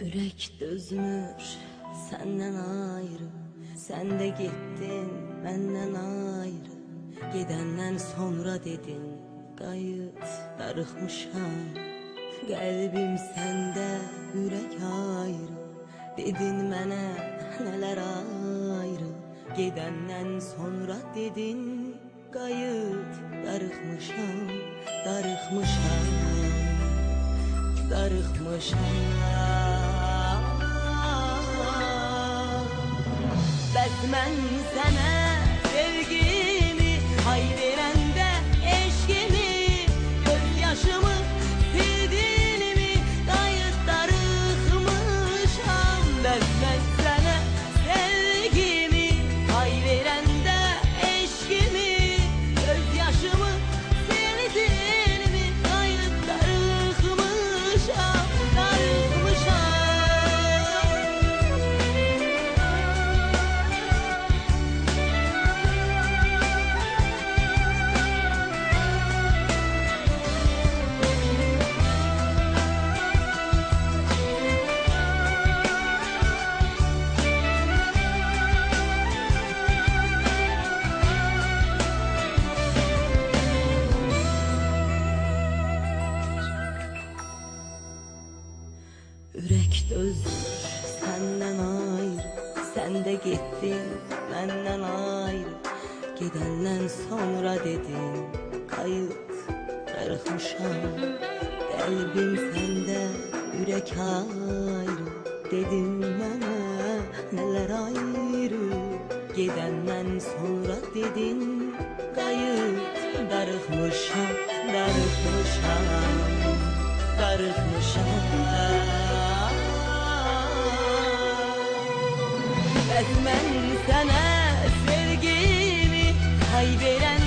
Ürek dözmür senden ayrı, sen de gittin benden ayrı. Gidenden sonra dedin gayet darıxmışam. Kalbim sende, yürek ayrı. Dedin mənə nələr ayrı. Gidenden sonra dedin gayet darıxmışam, darıxmışam, darıxmışam. Bəs mən sənə sevgimi hay verəndə eşkimi, göz yaşımı sildiğimi gayet darıxmışam. Bəs mən sənə sevgimi hay verəndə eşkimi, göz yaşımı sildiğimi gayet darıxmışam, darıxmışam. Ürek dözdür senden ayrı, sen de gittin benden ayrı. Gidenden sonra dedin kayıp darıxmışam. Kalbim sende, yürek ayrı. Dedin mənə neler ayrı. Gidenden sonra dedin kayıp darıxmışam, darıxmışam, darıxmışam. Bəs mən sənə sevgimi hay verən